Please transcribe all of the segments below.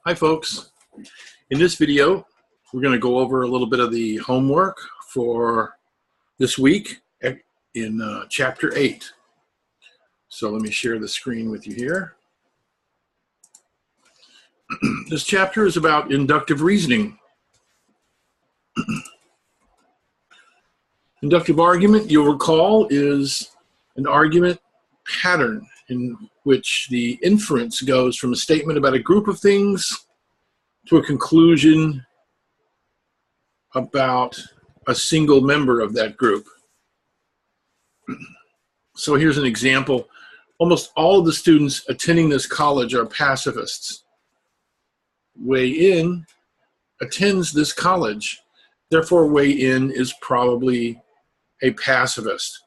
Hi folks, in this video we're going to go over a little bit of the homework for this week in chapter 8. So let me share the screen with you here. This chapter is about inductive reasoning. Inductive argument, you'll recall, is an argument pattern in which the inference goes from a statement about a group of things to a conclusion about a single member of that group. So here's an example. Almost all of the students attending this college are pacifists. Wei In attends this college. Therefore, Wei In is probably a pacifist.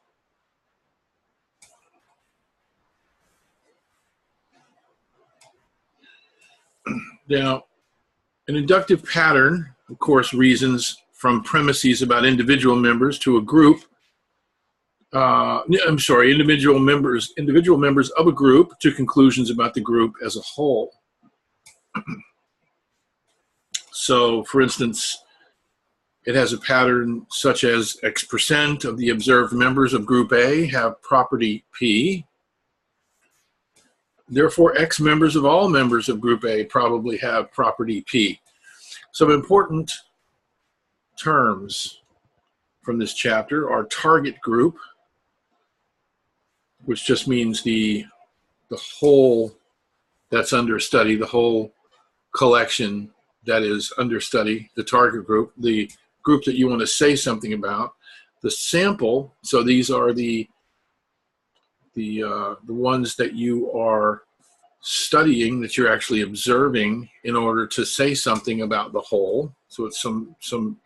Now, an inductive pattern, of course, reasons from premises about individual members to a group. Individual members of a group to conclusions about the group as a whole. So, for instance, it has a pattern such as X% of the observed members of group A have property P. Therefore, X members of all members of group A probably have property P. Some important terms from this chapter are target group, which just means the whole that's under study, the whole collection that is under study, the target group, the group that you want to say something about. The sample, so these are the ones that you are studying, that you're actually observing in order to say something about the whole. So it's some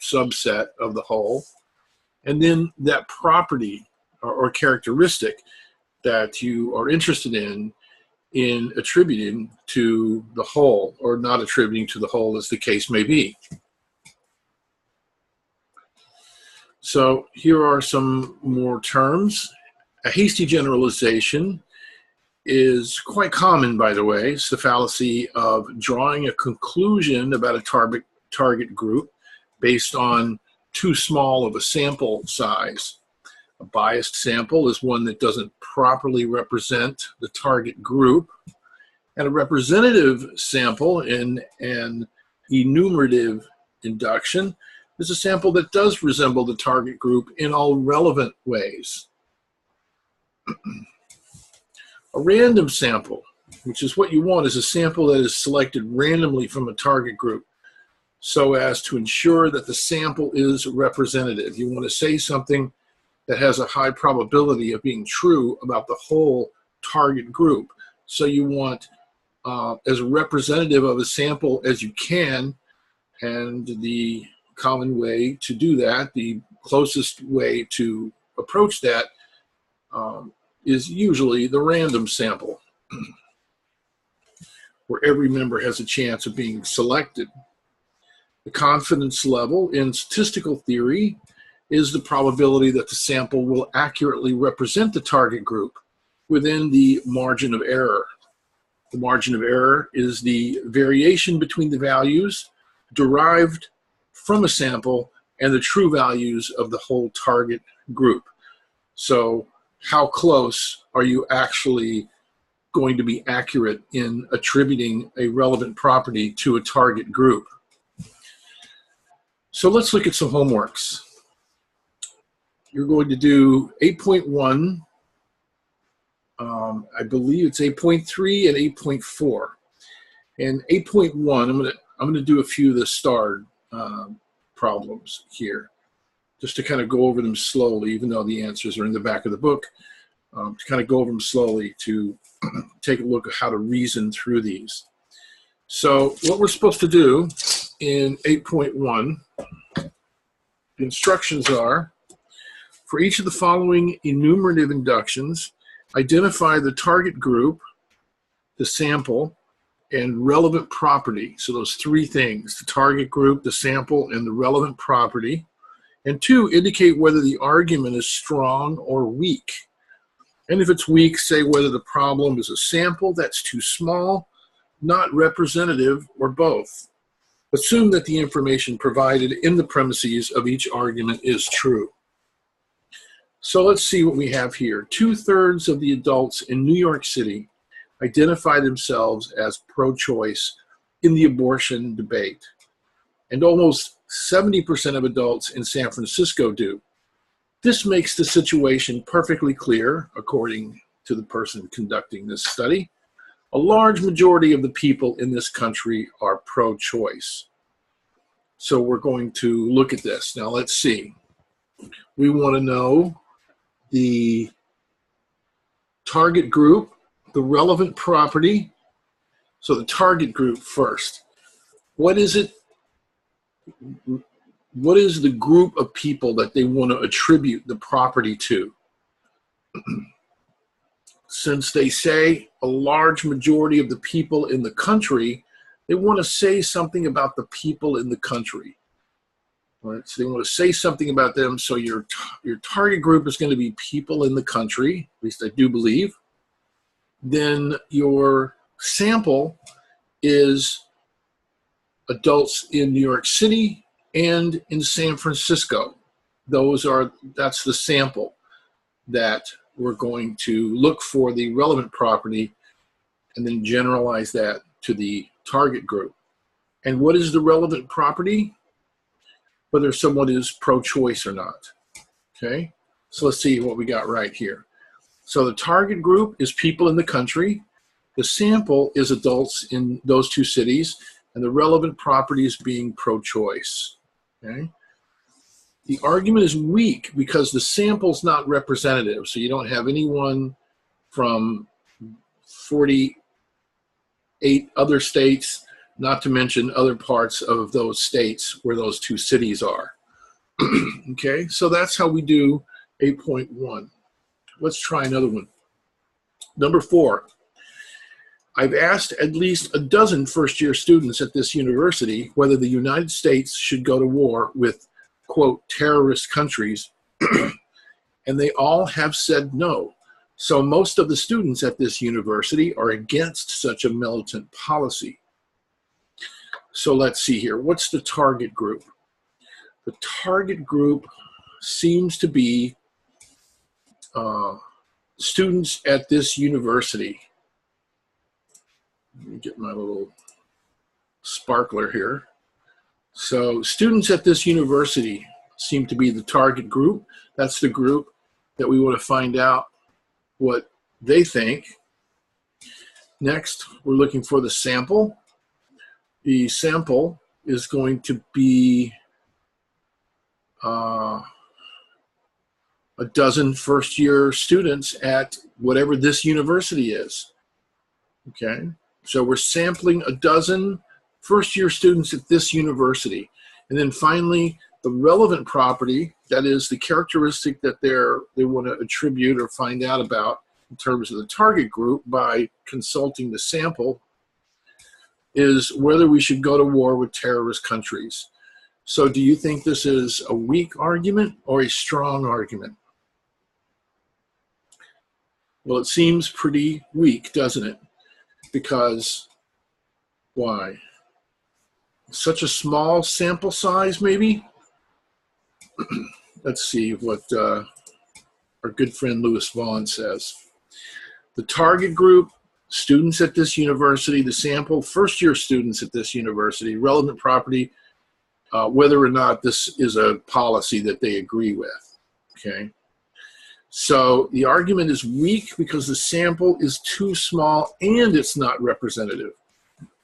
subset of the whole. And then that property or characteristic that you are interested in attributing to the whole, or not attributing to the whole, as the case may be. So here are some more terms. A hasty generalization is quite common, by the way. It's the fallacy of drawing a conclusion about a target group based on too small of a sample size. A biased sample is one that doesn't properly represent the target group. And a representative sample in an enumerative induction is a sample that does resemble the target group in all relevant ways. A random sample, which is what you want, is a sample that is selected randomly from a target group so as to ensure that the sample is representative. You want to say something that has a high probability of being true about the whole target group. So you want as representative of a sample as you can, and the common way to do that, the closest way to approach that, is usually the random sample, where every member has a chance of being selected. The confidence level in statistical theory is the probability that the sample will accurately represent the target group within the margin of error. The margin of error is the variation between the values derived from a sample and the true values of the whole target group. So how close are you actually going to be accurate in attributing a relevant property to a target group? So let's look at some homeworks. You're going to do 8.1, I believe it's 8.3 and 8.4. And 8.1, I'm going to do a few of the starred problems here, just to kind of go over them slowly, even though the answers are in the back of the book, to kind of go over them slowly to take a look at how to reason through these. So what we're supposed to do in 8.1, the instructions are, for each of the following enumerative inductions, identify the target group, the sample, and relevant property. So those three things, the target group, the sample, and the relevant property. And 2, indicate whether the argument is strong or weak. And if it's weak, say whether the problem is a sample that's too small, not representative, or both. Assume that the information provided in the premises of each argument is true. So let's see what we have here. 2/3 of the adults in New York City identify themselves as pro-choice in the abortion debate, and almost 70% of adults in San Francisco do. This makes the situation perfectly clear, according to the person conducting this study. A large majority of the people in this country are pro-choice. So we're going to look at this. Now let's see. We want to know the target group, the relevant property. So the target group first. What is it? What is the group of people that they want to attribute the property to? Since they say a large majority of the people in the country, they want to say something about the people in the country. Right? So they want to say something about them. So your target group is going to be people in the country, at least I do believe. Then your sample is adults in New York City and in San Francisco. That's the sample that we're going to look for the relevant property and then generalize that to the target group. And what is the relevant property? Whether someone is pro-choice or not. Okay, so let's see what we got right here. So the target group is people in the country. The sample is adults in those two cities, and the relevant property is being pro-choice. Okay. The argument is weak because the sample's not representative. So you don't have anyone from 48 other states, not to mention other parts of those states where those two cities are. Okay, so that's how we do 8.1. Let's try another one. Number 4. I've asked at least a dozen first-year students at this university whether the United States should go to war with, quote, terrorist countries, and they all have said no. So most of the students at this university are against such a militant policy. So let's see here. What's the target group? The target group seems to be students at this university. Let me get my little sparkler here. So students at this university seem to be the target group. That's the group that we want to find out what they think. Next, we're looking for the sample. The sample is going to be a dozen first-year students at whatever this university is. Okay, so we're sampling a dozen first-year students at this university. And then finally, the relevant property, that is the characteristic that they want to attribute or find out about in terms of the target group by consulting the sample, is whether we should go to war with terrorist countries. So do you think this is a weak argument or a strong argument? Well, it seems pretty weak, doesn't it? Because, why? Such a small sample size, maybe? Let's see what our good friend Louis Vaughn says. The target group, students at this university, the sample, first-year students at this university, relevant property, whether or not this is a policy that they agree with, okay? So the argument is weak because the sample is too small and it's not representative,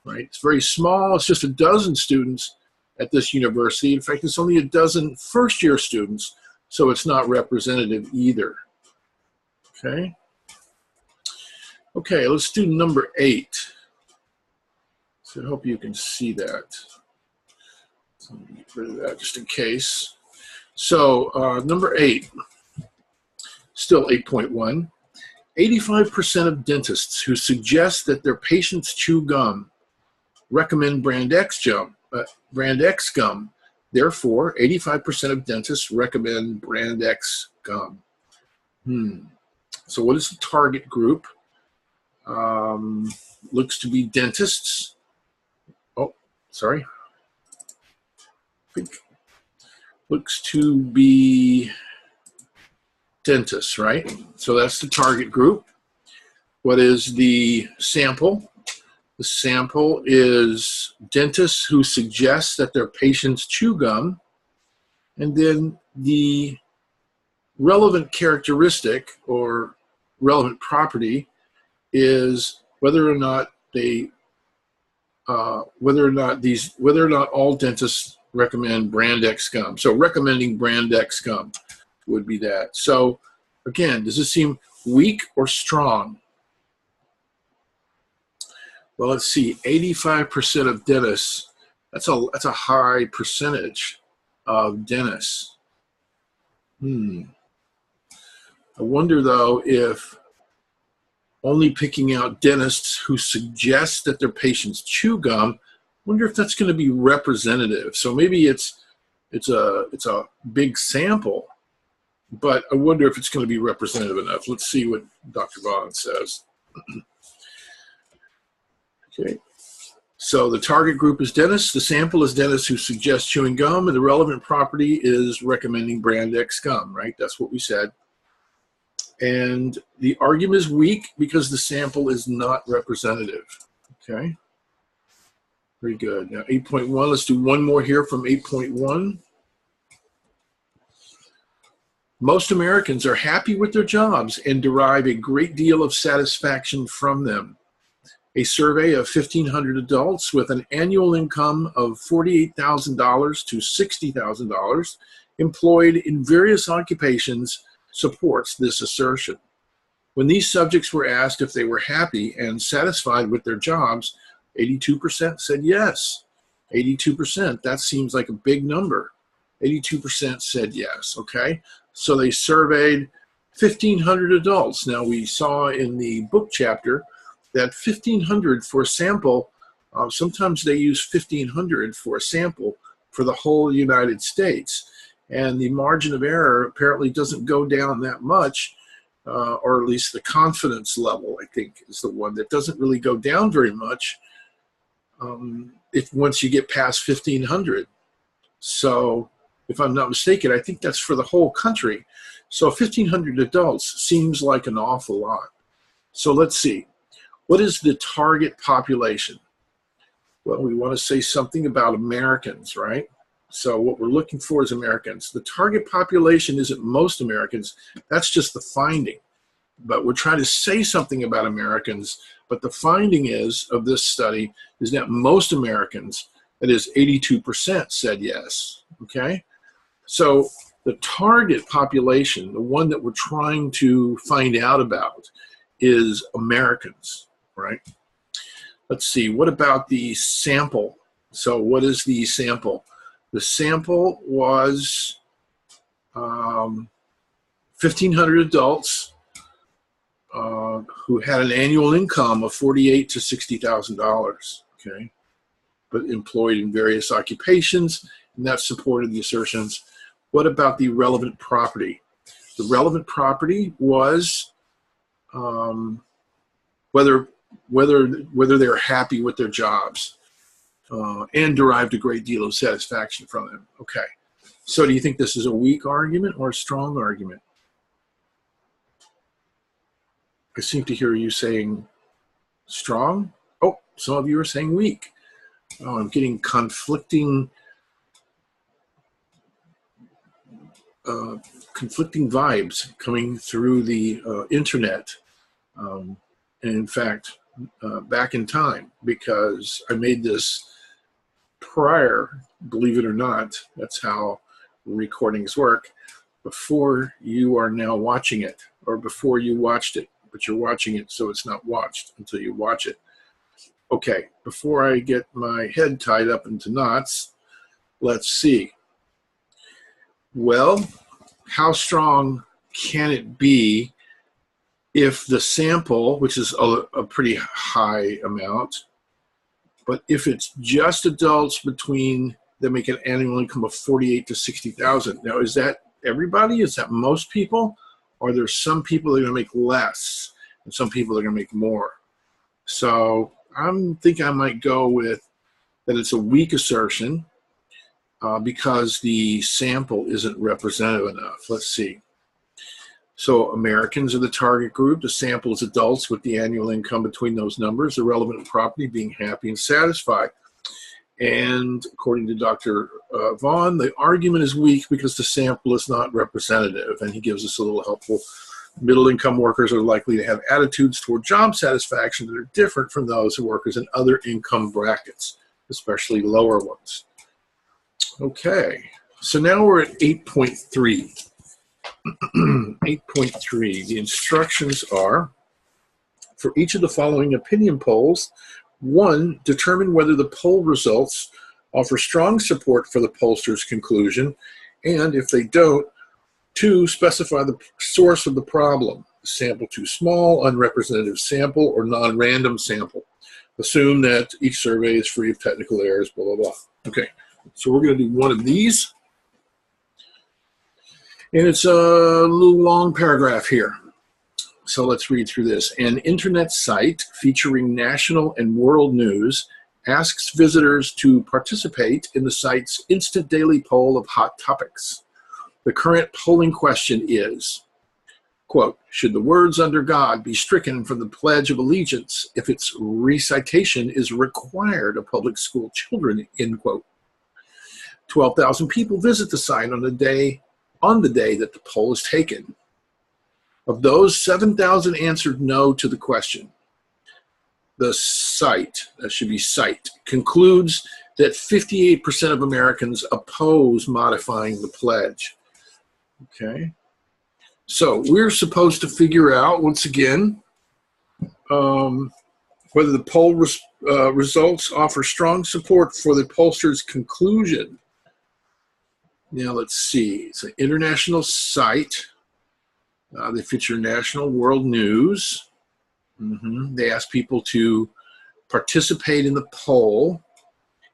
right? It's very small. It's just a dozen students at this university. In fact, it's only a dozen first-year students, so it's not representative either, okay? Okay, let's do number 8. So I hope you can see that. So let me get rid of that just in case. So number 8, still 8.1. 85% of dentists who suggest that their patients chew gum recommend brand X gum. Therefore, 85% of dentists recommend brand X gum. So what is the target group? Looks to be dentists. Oh, sorry. Looks to be dentists, right? So that's the target group. What is the sample? The sample is dentists who suggest that their patients chew gum. And then the relevant characteristic or relevant property is whether or not all dentists recommend brand X gum. So recommending brand X gum would be that. So again, does this seem weak or strong? Well, let's see, 85% of dentists, that's a high percentage of dentists. I wonder though if only picking out dentists who suggest that their patients chew gum, I wonder if that's going to be representative. So maybe it's a big sample, but I wonder if it's going to be representative enough. Let's see what Dr. Vaughn says. Okay. So the target group is dentists. The sample is dentists who suggest chewing gum, and the relevant property is recommending brand X gum, right? That's what we said. And the argument is weak because the sample is not representative. Okay. Very good. Now 8.1, let's do one more here from 8.1. Most Americans are happy with their jobs and derive a great deal of satisfaction from them. A survey of 1,500 adults with an annual income of $48,000 to $60,000 employed in various occupations supports this assertion. When these subjects were asked if they were happy and satisfied with their jobs, 82% said yes. 82%, that seems like a big number. 82% said yes, okay? So they surveyed 1,500 adults. Now we saw in the book chapter that 1,500 for a sample, sometimes they use 1,500 for a sample for the whole United States. And the margin of error apparently doesn't go down that much, or at least the confidence level, I think, is the one that doesn't really go down very much if once you get past 1,500. So if I'm not mistaken, I think that's for the whole country. So 1,500 adults seems like an awful lot. So let's see. What is the target population? Well, we want to say something about Americans, right? So what we're looking for is Americans. The target population isn't most Americans. That's just the finding. But we're trying to say something about Americans. But the finding is of this study is that most Americans, that is 82%, said yes. Okay? So the target population, the one that we're trying to find out about, is Americans, right? Let's see. What about the sample? So what is the sample? The sample was 1,500 adults who had an annual income of $48,000 to $60,000, okay, but employed in various occupations, and that supported the assertions. What about the relevant property? The relevant property was whether they're happy with their jobs and derived a great deal of satisfaction from them. Okay, so do you think this is a weak argument or a strong argument? I seem to hear you saying strong. Oh, some of you are saying weak. Oh, I'm getting conflicting vibes coming through the internet. And in fact, back in time, because I made this prior, believe it or not, that's how recordings work, before you are now watching it, or before you watched it, but you're watching it so it's not watched until you watch it. Okay, before I get my head tied up into knots, let's see. Well, how strong can it be if the sample, which is a pretty high amount, but if it's just adults between that make an annual income of $48,000 to $60,000, now is that everybody? Is that most people? Or are there some people that are going to make less and some people that are going to make more? So I think I might go with that it's a weak assertion because the sample isn't representative enough. Let's see. So Americans are the target group. The sample is adults with the annual income between those numbers, the relevant property being happy and satisfied. And according to Dr. Vaughn, the argument is weak because the sample is not representative. And he gives us a little helpful. Middle-income workers are likely to have attitudes toward job satisfaction that are different from those of workers in other income brackets, especially lower ones. Okay, so now we're at 8.3. 8.3, the instructions are, for each of the following opinion polls, 1, determine whether the poll results offer strong support for the pollster's conclusion, and if they don't, 2, specify the source of the problem, sample too small, unrepresentative sample, or non-random sample. Assume that each survey is free of technical errors, blah, blah, blah. Okay, so we're going to do one of these. And it's a little long paragraph here. So let's read through this. An internet site featuring national and world news asks visitors to participate in the site's instant daily poll of hot topics. The current polling question is, quote, should the words under God be stricken from the Pledge of Allegiance if its recitation is required of public school children, end quote. 12,000 people visit the site on the day that the poll is taken. Of those, 7,000 answered no to the question. The site, that should be site, concludes that 58% of Americans oppose modifying the pledge. Okay. So we're supposed to figure out, once again, whether the poll results offer strong support for the pollster's conclusion. Now let's see. It's an international site. They feature national world news. They ask people to participate in the poll,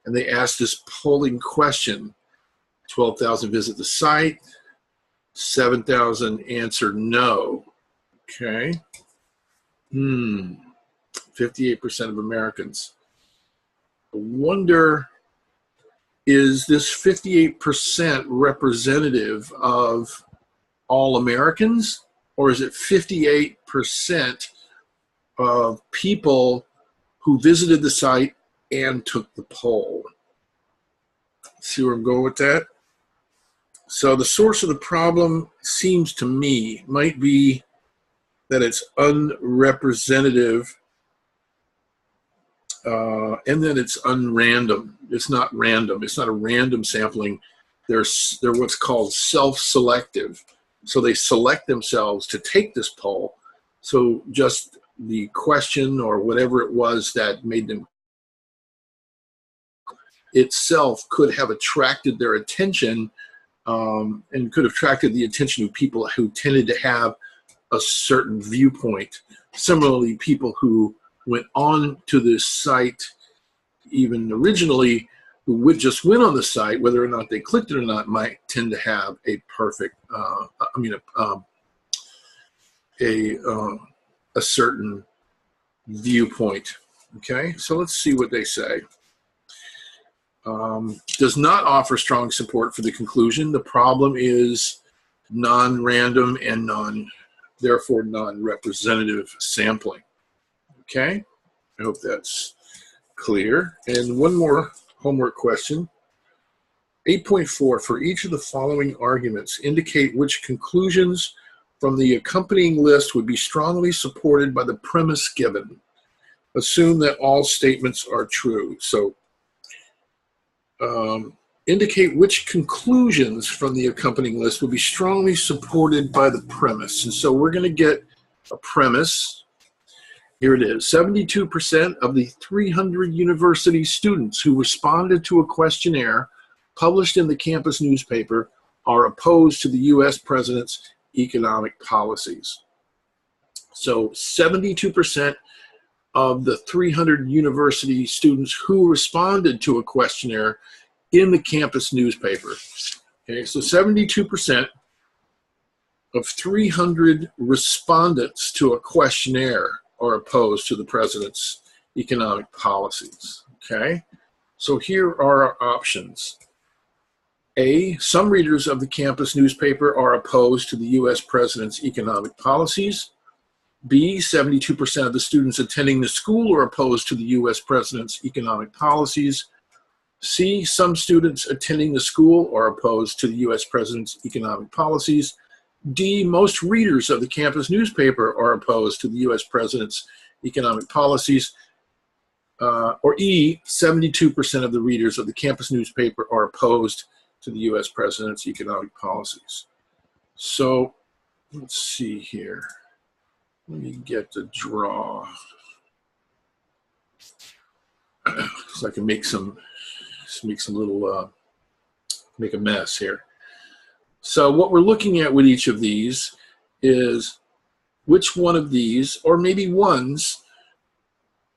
and they ask this polling question. 12,000 visit the site. 7,000 answer no. Okay. 58% of Americans. I wonder, is this 58% representative of all Americans, or is it 58% of people who visited the site and took the poll? See where I'm going with that? So the source of the problem seems to me might be that it's unrepresentative and then it's unrandom. It's not random. It's not a random sampling. They're what's called self-selective. So they select themselves to take this poll. So just the question or whatever it was that made them itself could have attracted their attention and could have attracted the attention of people who tended to have a certain viewpoint. Similarly, people who went on to this site even originally, who would just went on the site, whether or not they clicked it or not, might tend to have a perfect, a certain viewpoint. Okay, so let's see what they say. Does not offer strong support for the conclusion. The problem is non-random and therefore non-representative sampling. Okay, I hope that's clear. And one more homework question. 8.4, for each of the following arguments, indicate which conclusions from the accompanying list would be strongly supported by the premise given. Assume that all statements are true. So indicate which conclusions from the accompanying list will be strongly supported by the premise. And so we're going to get a premise. Here it is. 72% of the 300 university students who responded to a questionnaire published in the campus newspaper are opposed to the U.S. president's economic policies. So 72% of the 300 university students who responded to a questionnaire in the campus newspaper. Okay, so 72% of 300 respondents to a questionnaire are opposed to the president's economic policies. Okay, so here are our options. A, some readers of the campus newspaper are opposed to the U.S. president's economic policies. B, 72% of the students attending the school are opposed to the U.S. president's economic policies. C, some students attending the school are opposed to the U.S. president's economic policies. D, most readers of the campus newspaper are opposed to the U.S. president's economic policies. Or E, 72% of the readers of the campus newspaper are opposed to the U.S. president's economic policies. So let's see here. Let me get the draw so I can make a mess here. So what we're looking at with each of these is which one of these, or maybe ones,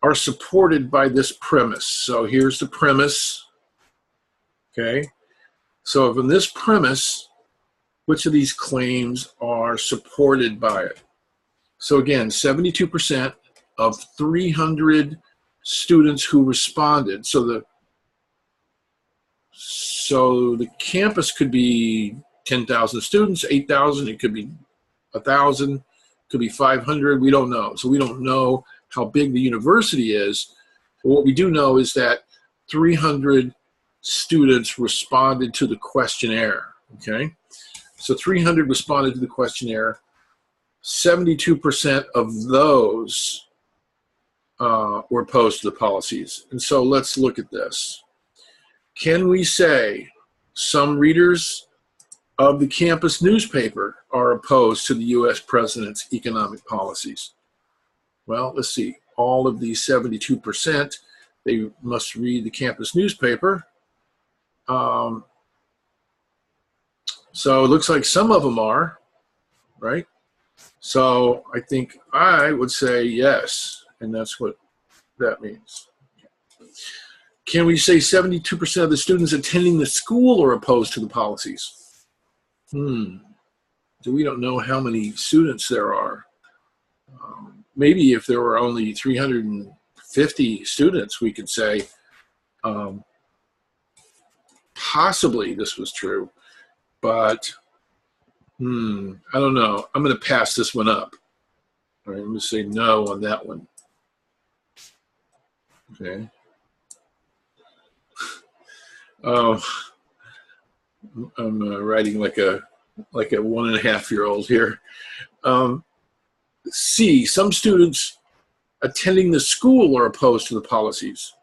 are supported by this premise. So here's the premise, okay? So from this premise, which of these claims are supported by it? So again, 72% of 300 students who responded. So the campus could be 10,000 students, 8,000, it could be 1,000, it could be 500, we don't know. So we don't know how big the university is, but what we do know is that 300 students responded to the questionnaire, okay? So 300 responded to the questionnaire, 72% of those were opposed to the policies. And so let's look at this. Can we say some readers of the campus newspaper are opposed to the U.S. president's economic policies? Well, let's see. All of these 72%, they must read the campus newspaper. So it looks like some of them are, right? So I think I would say yes, and that's what that means. Can we say 72% of the students attending the school are opposed to the policies? So we don't know how many students there are. Maybe if there were only 350 students, we could say possibly this was true, but I don't know. I'm going to pass this one up. All right, I'm going to say no on that one. Okay. Oh, I'm writing like a 1.5-year-old here. C, some students attending the school are opposed to the policies.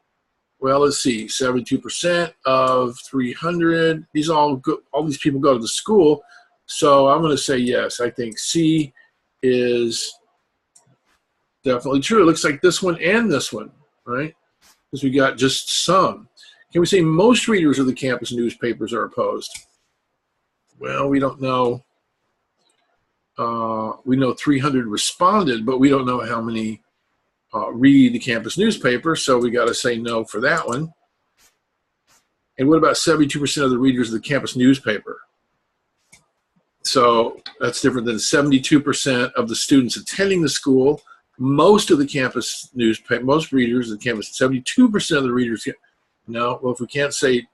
Well, let's see, 72% of 300. All these people go to the school, so I'm going to say yes. I think C is definitely true. It looks like this one and this one, right? Because we got just some. Can we say most readers of the campus newspapers are opposed? Well, we don't know. We know 300 responded, but we don't know how many read the campus newspaper, so we got to say no for that one. And what about 72% of the readers of the campus newspaper? So that's different than 72% of the students attending the school. Most of the campus newspaper, most readers of the campus, 72% of the readers. No, well, if we can't say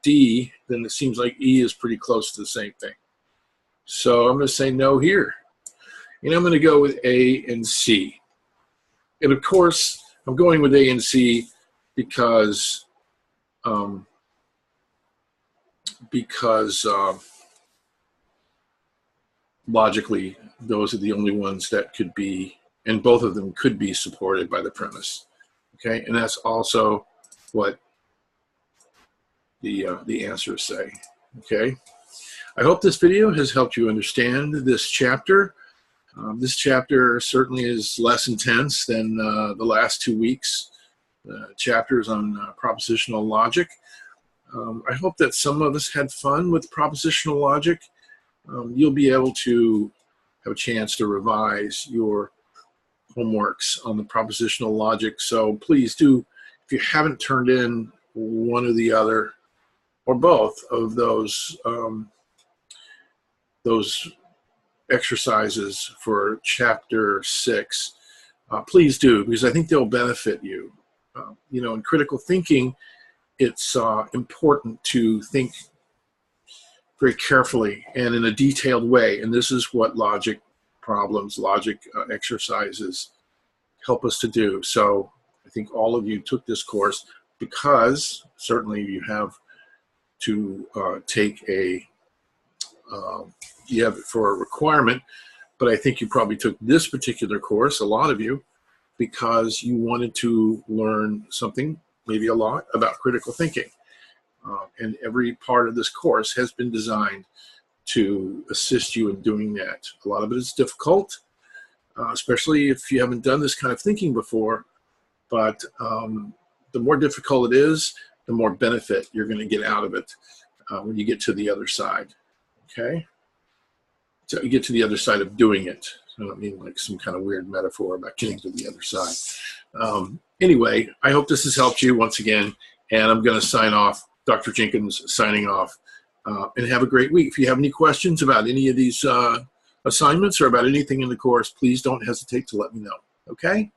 D, then it seems like E is pretty close to the same thing. So I'm going to say no here. And I'm going to go with A and C. And of course, I'm going with A and C because logically, those are the only ones that could be, and both of them could be supported by the premise. Okay, and that's also what the answers say. Okay, I hope this video has helped you understand this chapter. This chapter certainly is less intense than the last 2 weeks chapters on propositional logic. I hope that some of us had fun with propositional logic. You'll be able to have a chance to revise your homeworks on the propositional logic. So please do, if you haven't turned in one or the other, or both of those exercises for chapter 6, please do, because I think they'll benefit you. You know, in critical thinking, it's important to think very carefully and in a detailed way. And this is what logic problems, logic exercises help us to do. So I think all of you took this course because certainly you have to take a, you have it for a requirement, but I think you probably took this particular course, a lot of you, because you wanted to learn something, maybe a lot, about critical thinking. And every part of this course has been designed to assist you in doing that. A lot of it is difficult, especially if you haven't done this kind of thinking before, but the more difficult it is, the more benefit you're going to get out of it when you get to the other side, okay? So you get to the other side of doing it. I don't mean like some kind of weird metaphor about getting to the other side. Anyway, I hope this has helped you once again, and I'm going to sign off. Dr. Jenkins signing off, and have a great week. If you have any questions about any of these assignments or about anything in the course, please don't hesitate to let me know, okay?